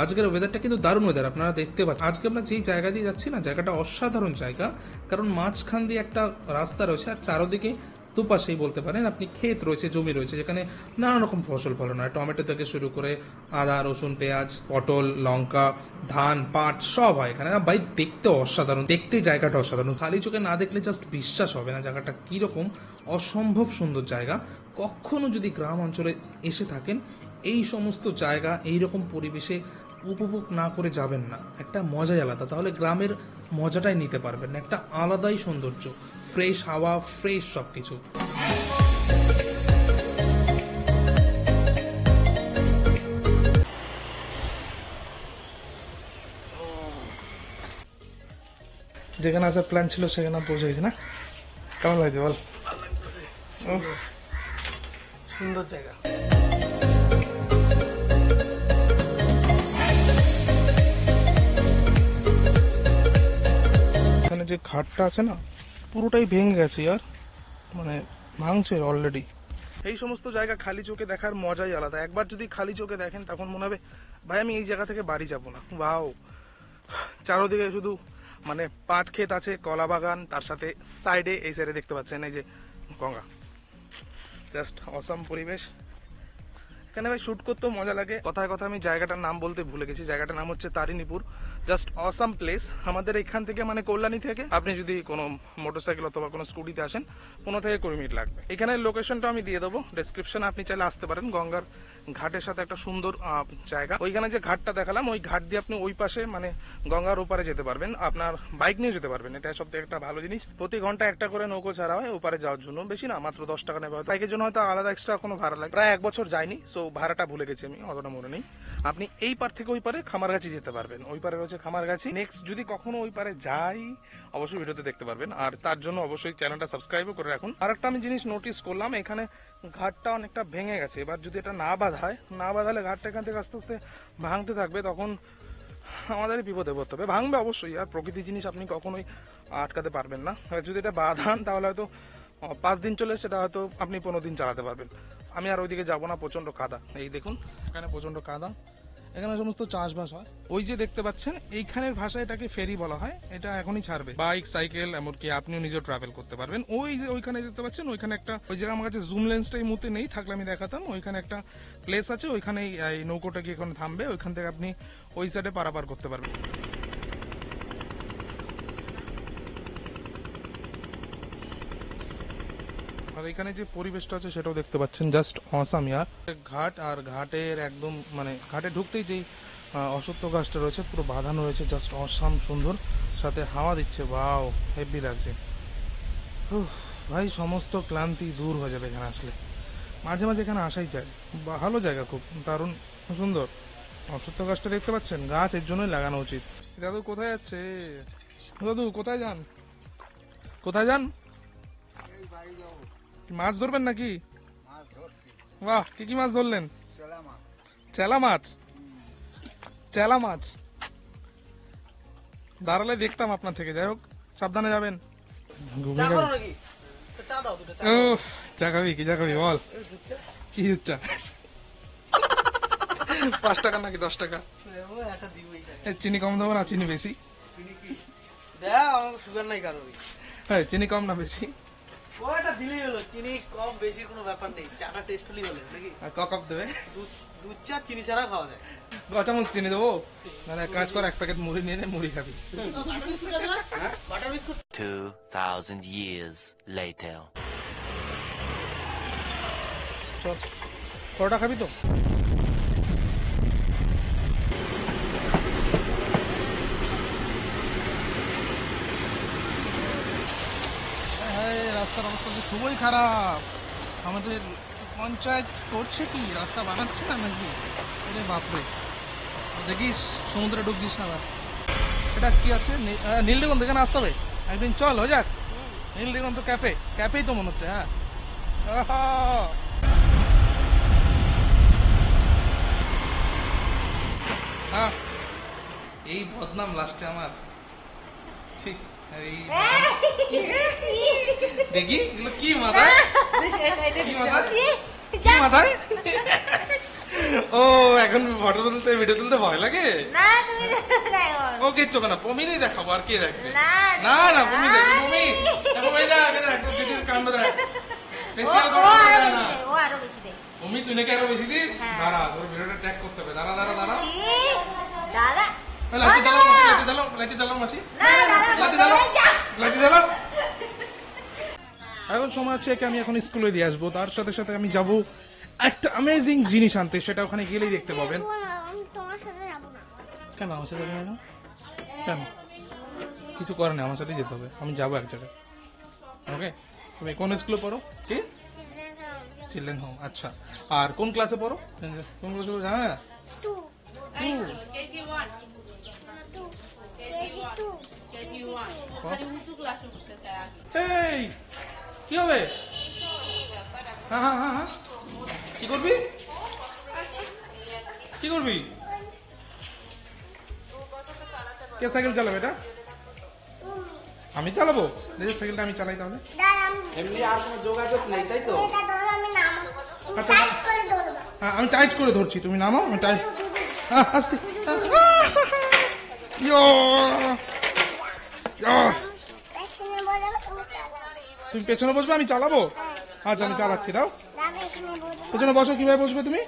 আজকের ওয়েদারটা কিন্তু দারুণ ওয়েদার, আপনারা দেখতে পাচ্ছেন। আজকে আমরা যেই জায়গা দিয়ে যাচ্ছি না, জায়গাটা অসাধারণ জায়গা, কারণ মাঝখান দিয়ে একটা রাস্তা রয়েছে আর চারোদিকে দুপাশেই বলতে পারেন আপনি ক্ষেত রয়েছে, জমি রয়েছে, যেখানে নানা রকম ফসল ফলানো হয়। টমেটো থেকে শুরু করে আদা, রসুন, পেঁয়াজ, পটল, লঙ্কা, ধান, পাট সব হয় এখানে। ভাই দেখতে অসাধারণ, দেখতে জায়গাটা অসাধারণ, খালি চোখে না দেখলে জাস্ট বিশ্বাস হবে না জায়গাটা কিরকম অসম্ভব সুন্দর জায়গা। কখনো যদি গ্রাম অঞ্চলে এসে থাকেন, এই সমস্ত জায়গা এইরকম পরিবেশে উপভোগ না করে যাবেন না, একটা মজাই আলাদা। তাহলে গ্রামের মজাটাই নিতে পারবেন না, একটা আলাদাই সৌন্দর্য, ফ্রেশ হাওয়া, ফ্রেশ সবকিছু। যেখানে আসার প্ল্যান ছিল সেখানে পৌঁছে গেছে না? কেমন লাগছে বল? সুন্দর জায়গা। এখানে যে ঘাটটা আছে না, পুরোটাই ভেঙে গেছে আর মানে ভাঙছে অলরেডি। এই সমস্ত জায়গা খালি চোখে দেখার মজাই আলাদা। একবার যদি খালি চোখে দেখেন তখন মনে হবে ভাই আমি এই জায়গা থেকে বাড়ি যাব না। ওয়াও, চারোদিকে শুধু মানে পাট ক্ষেত আছে, কলা বাগান, তার সাথে সাইডে এই সাইডে দেখতে পাচ্ছেন এই যে গঙ্গা। জাস্ট অসাম পরিবেশ। এখানে ভাই শুট করতেও মজা লাগে। কথায় কথা আমি জায়গাটার নাম বলতে ভুলে গেছি। জায়গাটার নাম হচ্ছে তারিণীপুর। Just awesome place. আমাদের এখান থেকে মানে কল্যাণী থেকে আপনি যদি কোনো মোটরসাইকেল অথবা কোনো স্কুটিতে আসেন 15 থেকে 20 মিনিট লাগবে। এখানে লোকেশনটা আমি দিয়ে দেবো ডেসক্রিপশনে, আপনি চাইলে আসতে পারেন। গঙ্গার ঘাটের সাথে একটা সুন্দর জায়গা। ওইখানে যে ঘাটটা দেখালাম, ওই ঘাট দিয়ে আপনি ওই পাশে মানে গঙ্গার ওপারে যেতে পারবেন। আপনার বাইক নিয়ে যেতে পারবেন, এটা সব থেকে একটা ভালো জিনিস। প্রতি ঘন্টা একটা করে নৌকো ছাড়া হয় ওপারে যাওয়ার জন্য, বেশি না, মাত্র 10 টাকা নেবে। বাইকের জন্য হয়তো আলাদা এক্সট্রা কোনো ভাড়া লাগে। প্রায় 1 বছর যায়নি, সো ভাড়াটা ভুলে গেছি আমি, অতটা মনে নেই। আপনি এই পার থেকে ওই পারে খামারগাছি যেতে পারবেন। ওই পারে রয়েছে খামারগাছি। নেক্সট যদি কখনো ওই পারে যাই অবশ্যই ভিডিওতে দেখতে পারবেন। আর তার জন্য অবশ্যই চ্যানেলটা সাবস্ক্রাইবও করে রাখুন। আর একটা আমি জিনিস নোটিস করলাম, এখানে ঘাটটা অনেকটা ভেঙে গেছে। এবার যদি এটা না বাঁধায়, না বাঁধালে ঘাটটা এখান থেকে আস্তে আস্তে ভাঙতে থাকবে, তখন আমাদেরই বিপদে পড়তে হবে। ভাঙবে অবশ্যই, আর প্রকৃতির জিনিস আপনি কখনোই আটকাতে পারবেন না। যদি এটা বাঁধান তাহলে হয়তো 5 দিন চলে, সেটা হয়তো আপনি 15 দিন চালাতে পারবেন। আমি আর ওইদিকে যাবো না, প্রচন্ড কাদা। এই দেখুন এখানে প্রচন্ড কাদা। এখানে সমস্ত চাষবাস হয়। ওই যে দেখতে পাচ্ছেন, এইখানের ভাষায় এটাকে ফেরি বলা হয়। এটা এখনই ছাড়বে। বাইক, সাইকেল, এমনকি আপনিও নিজেও ট্রাভেল করতে পারবেন। ওই যে ওইখানে দেখতে পাচ্ছেন, ওইখানে একটা, ওই জায়গায় আমার কাছে জুম লেন্সটা এই মুহূর্তে নেই, থাকলে আমি দেখাতাম। ওইখানে একটা প্লেস আছে, ওইখানে এই নৌকোটা গিয়ে এখন থামবে। ওইখান থেকে আপনি ওই সাইডে পারাপার করতে পারবেন। আর এখানে যে পরিবেশটা আছে সেটাও দেখতে পাচ্ছেন, জাস্ট অসাম ইয়ার। ঘাট, আর ঘাটের একদম মানে ঘাটে ঢুকতেই যেই অশ্বত্থ গাছটা রয়েছে পুরো বাঁধানো রয়েছে, জাস্ট অসাম সুন্দর, সাথে হাওয়া দিচ্ছে। ওয়াও, হেভি লাগছে। ভাই সমস্ত ক্লান্তি দূর হয়ে যাবে এখানে আসলে। মাঝে মাঝে এখানে আসাই যায়। ভালো জায়গা, খুব দারুণ সুন্দর। অশ্বত্থ গাছটা দেখতে পাচ্ছেন, গাছ এর জন্যই লাগানো উচিত। দাদু কোথায় যাচ্ছে? দাদু কোথায় যান? কোথায় যান? মাছ ধরবেন নাকি? বাহ, কি কি মাছ ধরলেন? চেলা মাছ। চেলা মাছ দাঁড়ালে দেখতাম আপনার থেকে। যাই হোক, সাবধানে যাবেন। চা খাবি? কি চা খাবি বল? কি চা? 5 টাকা নাকি 10 টাকা? চিনি কম দেবো না চিনি বেশি? হ্যাঁ, চিনি কম না বেশি? দিলেই হলো, চিনি কম বেশি কোনো ব্যাপার নেই, চাটা টেস্ট হলেই হলো নাকি। আর ক কাপ দেবে? দুধ চা চিনি ছাড়া খাওয়া যায়। 5 চামচ চিনি দেবো? মানে কাজ কর, 1 প্যাকেট মুড়ি নিয়ে নে, মুড়ি খাবি। 2000 years later. চল, পরোটা খাবি তো? রাস্তার অবস্থা খুবই খারাপ। আমাদের পঞ্চায়েত করছে কি, রাস্তা বানাচ্ছে না নাকি? আরে বাপরে, দেখিস সমুদ্রে ডুব দিস না। এটা কি আছে নীলদিগন্ত, এখানে আসতে হবে একদিন, চল হয়ে যাক। নীলদিগন্ত ক্যাফেই তো মনে হচ্ছে। হ্যাঁ আহা। হ্যাঁ এই বদনাম লাস্টে আমার, ঠিক এই দেখি এগুলো কি মাথায়, কি মাথায়, কি মাথায়। ও এখন ফটো তুলতে ভিডিও তুলতে ভয় লাগে? ও কিচ্ছু না, পমিনেই দেখাবো, আর কে দেখবে? না না পমি দেখবে, পমি দেখ দিদির কাণ্ড দেখ, ফেসিয়াল করো না। পমি তুই নাকি আরো বেশি দিস? দাঁড়া তোর ভিডিওটা ট্যাগ করতে হবে, দাঁড়া দাঁড়া দাঁড়া। লাইটি জ্বালাও মাসি, লাইটি জ্বালাও, লাইটি জ্বালাও মাসি, লাইটি জ্বালাও, লাইটি জ্বালাও। এখন সময় হচ্ছে কি আমি এখন স্কুলে দিয়ে আসবো, তার সাথে সাথে আমি যাব একটা অ্যামেজিং জিনিস আনতে, সেটা ওখানে গেলেই দেখতে পাবেন। কেন আমার সাথে যাবে না? কেন? কিছু করার নেই, আমার সাথে যেতে হবে, আমি যাবো এক জায়গায়। ওকে, তুমি কোন স্কুলে পড়ো? কি চিলড্রেন হোম? আচ্ছা, আর কোন ক্লাসে পড়ো? কোন ক্লাসে পড়ো জানা না? এই কি হবে? হ্যাঁ হ্যাঁ হ্যাঁ হ্যাঁ, কি করবি? কি করবি? কে সাইকেল চালাবে এটা? আমি চালাবো? নিজের সাইকেলটা আমি চালাই তাহলে। এমনি আর কোনো যোগাযোগ নেই, তাই তো? আচ্ছা হ্যাঁ, আমি টাইট করে ধরছি, তুমি নামো, আমি টাইট আস্তে। ইয়ো, তুমি পেছনে বসবে, আমি চালাবো? আচ্ছা আমি চালাচ্ছি, দাও পেছনে বসো। কিভাবে বসবে তুমি?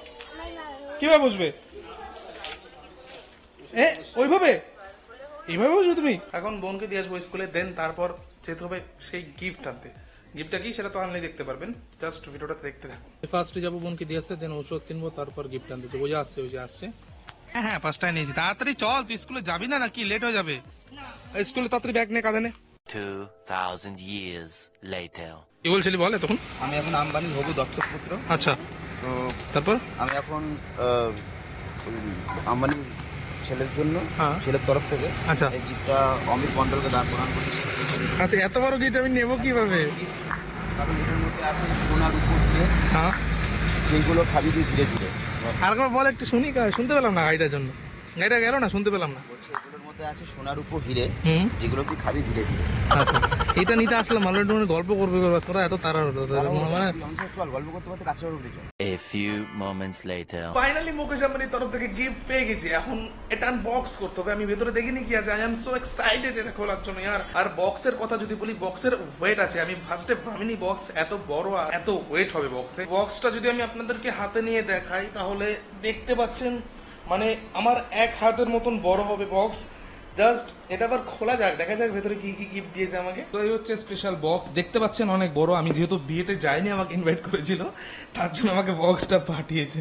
কিভাবে বসবে? ওইভাবে, এইভাবে বসবে তুমি? এখন বোনকে দিয়ে আসবো স্কুলে, দেন তারপর যেতে হবে সেই গিফট আনতে। গিফটটা কি সেটা তো আনলে দেখতে পারবেন, জাস্ট ভিডিওটা দেখতে থাকুন। ফার্স্টে যাবো বোনকে দিয়ে আসতে, দেন ওষুধ কিনবো, তারপর গিফট আনতে। তো ওই যে আসছে, ওই যে আসছে। হ্যাঁ হ্যাঁ পাঁচটায় নিয়েছি, তাড়াতাড়ি চল, তুই স্কুলে যাবি না নাকি? লেট হয়ে যাবে স্কুলে, তাড়াতাড়ি ব্যাগ নে, কাঁধে নে। 2000 years later. কি বলছিলি বল তখন? আমি এখন আম্বানির হবু দত্তক পুত্র। আচ্ছা, তো তারপর? আমি এখন আম্বানির ছেলের জন্য, হ্যাঁ। ছেলের তরফ থেকে আচ্ছা এই গিফটটা অমিত মন্ডলকে দান প্রদান করেছি। আচ্ছা, এত বড় গিফট আমি নেবো কিভাবে? কারণ এটার মধ্যে আছে সোনার উপর দিয়ে, হ্যাঁ, যেগুলো খাবি তুই ধীরে ধীরে। আর একবার বল একটু শুনি, শুনতে পেলাম না গাড়িটার জন্য, গাড়িটা গেল না, শুনতে পেলাম না। বলছে এগুলোর মধ্যে আছে সোনার উপর হিরে, হুম, যেগুলো তুই খাবি ধীরে ধীরে। আচ্ছা এটা নিতে আসলাম, মালটা একটু গল্প করবে, তোরা এত তারা মানে তুই আমার সাথে চল, গল্প করতে করতে কাছে উঠে চল। A few moments later. Finally Mukesh আম্বানির তরফ থেকে গিফট পেয়ে গেছি, এখন এটা আনবক্স করতে হবে। আমি ভেতরে দেখিনি কি আছে, আই এম সো এক্সাইটেড এটা খোলার জন্য ইয়ার। আর বক্সের কথা যদি বলি, বক্সের ওয়েট আছে, আমি ফার্স্টে ভাবিনি বক্স এত বড় আর এত ওয়েট হবে বক্সে। বক্সটা যদি আমি আপনাদেরকে হাতে নিয়ে দেখাই, তাহলে দেখতে পাচ্ছেন মানে আমার এক হাতের মতন বড় হবে বক্স। জাস্ট এটা আবার খোলা যাক, দেখা যাক ভেতরে কি কি গিফট দিয়েছে আমাকে। তো এই হচ্ছে স্পেশাল বক্স, দেখতে পাচ্ছেন অনেক বড়। আমি যেহেতু বিয়েতে যাইনি, আমাকে ইনভাইট করেছিল, তার জন্য আমাকে বক্সটা পাঠিয়েছে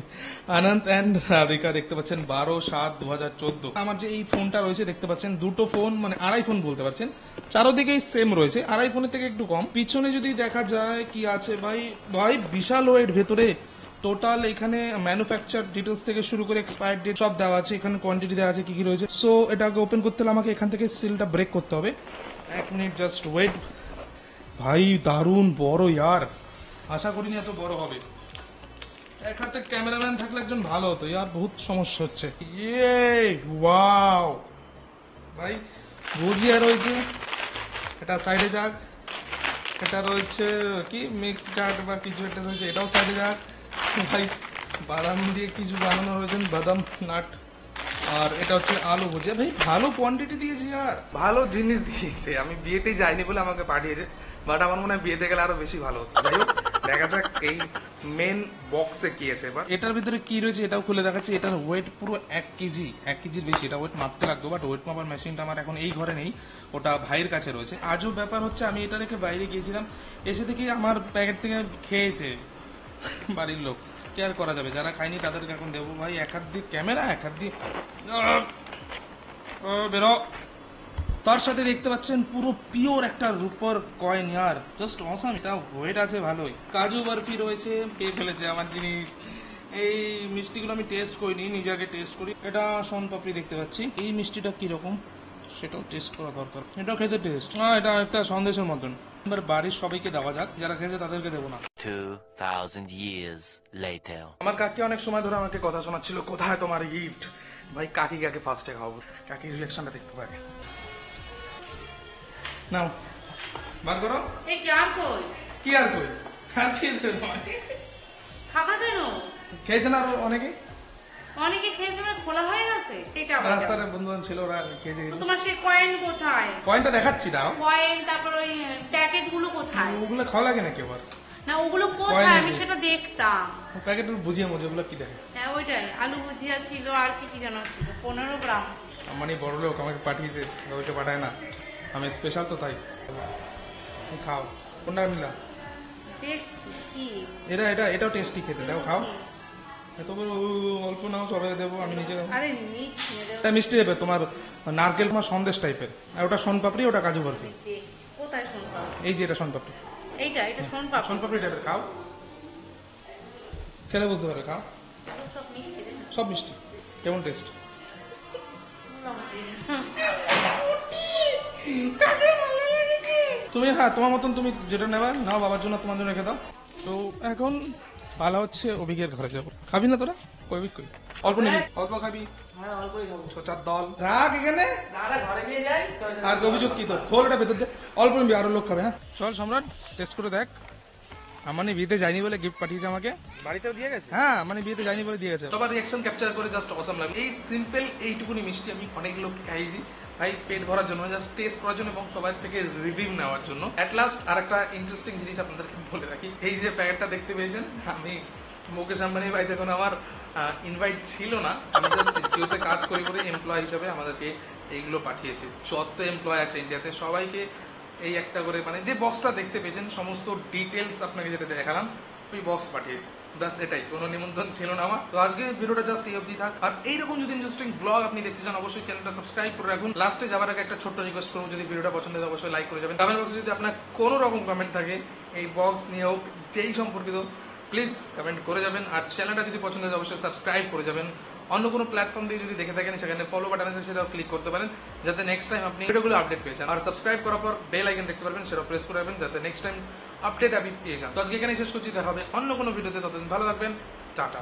আনন্দ অ্যান্ড রাধিকা। দেখতে পাচ্ছেন 12/7/2014। আমার যে এই ফোনটা রয়েছে দেখতে পাচ্ছেন, দুটো ফোন মানে আড়াই ফোন বলতে পারছেন, চারোদিকেই সেম রয়েছে, আড়াই ফোনের থেকে একটু কম। পিছনে যদি দেখা যায় কি আছে ভাই, ভাই বিশাল ওয়েট ভেতরে। টোটাল এখানে ম্যানুফ্যাকচার ডিটেলস থেকে শুরু করে এক্সপায়ার ডেট সব দেওয়া আছে, এখানে কোয়ান্টিটি দেওয়া আছে কি কি রয়েছে। সো এটাকে ওপেন করতে হলে আমাকে এখান থেকে সিলটা ব্রেক করতে হবে। এক মিনিট জাস্ট ওয়েট। ভাই দারুণ বড় ইয়ার, আশা করিনি এত বড় হবে। এক হাতে ক্যামেরাম্যান থাকলে একজন ভালো হতো ইয়ার, বহুত সমস্যা হচ্ছে। ইয়ে ওয়াও ভাই, ভুজিয়া রয়েছে, এটা সাইডে যাক। এটা রয়েছে কি মিক্স চাট বা কিছু একটা রয়েছে, এটাও সাইডে যাক। ভাই বাদাম দিয়ে কিছু বানানো হয়েছে, বাদাম নাট। আর এটা হচ্ছে আলু ভুজিয়া। ভাই ভালো কোয়ান্টিটি দিয়েছে আর ভালো জিনিস দিয়েছে। আমি বিয়েতেই যাইনি বলে আমাকে পাঠিয়েছে, বাট আমার মনে হয় বিয়েতে গেলে আরো বেশি ভালো হতো। যাই হোক, দেখা যাক এই মেন বক্সে কি আছে। এবার এটার ভিতরে কি রয়েছে এটাও খুলে দেখাচ্ছি। এটার ওয়েট পুরো 1 কেজি, 1 কেজির বেশি। এটা ওয়েট মাপতে লাগতো, বাট ওয়েট মাপার মেশিনটা আমার এখন এই ঘরে নেই, ওটা ভাইয়ের কাছে রয়েছে। আজও ব্যাপার হচ্ছে, আমি এটা রেখে বাইরে গিয়েছিলাম, এসে দেখি আমার প্যাকেট থেকে খেয়েছে বাড়ির লোক। কেয়ার করা যাবে, যারা খায়নি তাদেরকে এখন দেবো। ভাই এক হাত দিয়ে ক্যামেরা, এক হাত দিয়ে বেরো। তার সাথে দেখতে পাচ্ছেন পুরো পিওর একটা রূপর কয়েন ইয়ার, জাস্ট অসাম। এটা ওয়েট আছে ভালোই। কাজু বরফি রয়েছে, পেয়ে ফেলেছে আমার জিনিস। এই মিষ্টিগুলো আমি টেস্ট করিনি, নিজে আগে টেস্ট করি। এটা সোন পাপড়ি দেখতে পাচ্ছি। এই মিষ্টিটা কিরকম সেটাও টেস্ট করা দরকার। এটাও খেতে টেস্ট, এটা একটা সন্দেশের মতন। এবার বাড়ির সবাইকে দেওয়া যাক, যারা খেয়েছে তাদেরকে দেবো না। 2000 years later. আমার কাকি অনেক সময় ধরে আমাকে কথা শোনাচ্ছিল, কোথায় তোমার গিফট। ভাই কাকিকে আগে ফার্স্টে খাওয়াবো, কাকির রিয়াকশনটা দেখতে পাবে। নাও বার করো। এই কি আর কই? কি আর কই, হ্যাঁ দিয়ে দেবে তোমাকে। খাবার কেন? খেয়েছে না আরো অনেকে, অনেকে খেয়েছে মানে খোলা হয়ে গেছে। এটা আবার রাস্তার বন্ধু ছিল, ওরা খেয়েছে। তো তোমার সেই কয়েন কোথায়? পয়েন্টটা দেখাচ্ছি, দাও। কয়েন, তারপর ওই প্যাকেট গুলো কোথায়? ওগুলো খাওয়া লাগে নাকি আবার? না ওগুলো কয়েন কোথায়? আমি আছে। সেটা দেখতাম। প্যাকেট বুঝিয়ে মুঝে ওগুলো কি দেখে। হ্যাঁ ওইটাই, আলু ভুজিয়া ছিল আর কি কি যেন ছিল, 15 গ্রাম। আমারই বড় লোক আমাকে পাঠিয়েছে, ওইটা পাঠায় না, আমি স্পেশাল তো তাই। তুমি খাও, কোনটা নিলা? দেখছি কি এটা এটা এটাও টেস্টি খেতে, দাও খাও। এত বড় অল্প নাও, সবাই দেবো, আমি নিজে খাবো। আরে নিচ্ছি না, এটা মিষ্টি টাইপের, তোমার নারকেল তোমার সন্দেশ টাইপের, আর ওটা সোনপাপড়ি, ওটা কাজু বরফি। দেখছি কোথায় শুনপাম। এই যে এটা সোনপাপড়ি, এটা শুনপাম। সোনপাপড়ি টাইপের, খাও, খেলে বুঝতে পারবে, খাও। সব মিষ্টি রে। সব মিষ্টি, কেমন টেস্ট? তুমি হ্যাঁ তোমার মতন তুমি যেটা নেবা নাও, বাবার জন্য তোমার জন্য রেখে দাও। তো এখন ভালো হচ্ছে অভিজ্ঞের ঘরে যাবো। খাবি না তোরা? কই কই অল্প নিবি, অল্প খাবি। হ্যাঁ অল্পই খাবো। সোচার দল রাখ এখানে। দাদা ঘরে নিয়ে যাই। আর অভিযোগ কি তোর? খোল ওটা ভেতর দে, অল্প নিবি, আরো লোক খাবে। হ্যাঁ চল সম্রাট, টেস্ট করে দেখ। আমানি বিয়েতে যায়নি বলে গিফট পাঠিয়েছে আমাকে। বাড়িতেও দিয়ে গেছে। হ্যাঁ মানে বিয়েতে যায়নি বলে দিয়ে গেছে। সবার রিঅ্যাকশন ক্যাপচার করে জাস্ট অসাম লাগে। এই সিম্পল এইটুকুনি মিষ্টি আমি অনেক লোক খাইয়েছি ভাই, পেট ভরার জন্য, জাস্ট টেস্ট করার জন্য এবং সবার থেকে রিভিউ নেওয়ার জন্য। এট লাস্ট আর একটা ইন্টারেস্টিং জিনিস আপনাদেরকে বলে রাখি, এই যে প্যাকেটটা দেখতে পেয়েছেন, আমি মুকেশ আম্বানির বাড়িতে কোনো আমার ইনভাইট ছিল না, আমি জাস্ট জিওতে কাজ করি করে এমপ্লয় হিসেবে আমাদেরকে এইগুলো পাঠিয়েছে। যত এমপ্লয় আছে ইন্ডিয়াতে সবাইকে এই একটা করে, মানে যে বক্সটা দেখতে পেয়েছেন সমস্ত ডিটেলস আপনাকে যেটা দেখালাম, ওই বক্স পাঠিয়েছে। ব্যাস এটাই, কোনো নিমন্ত্রণ ছিল না আমার। তো আজকে ভিডিওটা জাস্ট এই অবধি থাক। আর এইরকম যদি ইন্টারেস্টিং ব্লগ আপনি দেখতে চান, অবশ্যই চ্যানেলটা সাবস্ক্রাইব করে রাখুন। লাস্টে যাবার আগে একটা ছোট্ট রিকোয়েস্ট করবো, যদি ভিডিওটা পছন্দ হয় অবশ্যই লাইক করে যাবেন। কমেন্ট বক্সে যদি আপনার কোনো রকম কমেন্ট থাকে, এই বক্স নিয়ে হোক, যেই সম্পর্কিত, প্লিজ কমেন্ট করে যাবেন। আর চ্যানেলটা যদি পছন্দ হয় অবশ্যই সাবস্ক্রাইব করে যাবেন। অন্য কোনো প্ল্যাটফর্ম দিয়ে যদি দেখে থাকেন, সেখানে ফলো বাটন আছে, সেটাও ক্লিক করতে পারেন, যাতে নেক্সট টাইম আপনি ভিডিওগুলো আপডেট পেয়ে যান। আর সাবস্ক্রাইব করার পর বেল আইকন দেখতে পারবেন, সেটাও প্রেস করে রাখবেন, যাতে নেক্সট টাইম আপডেট আপনি পেয়ে যান। তো আজকে এখানে শেষ করছি, দেখা হবে অন্য কোনো ভিডিওতে। ততদিন ভালো থাকবেন, টাটা।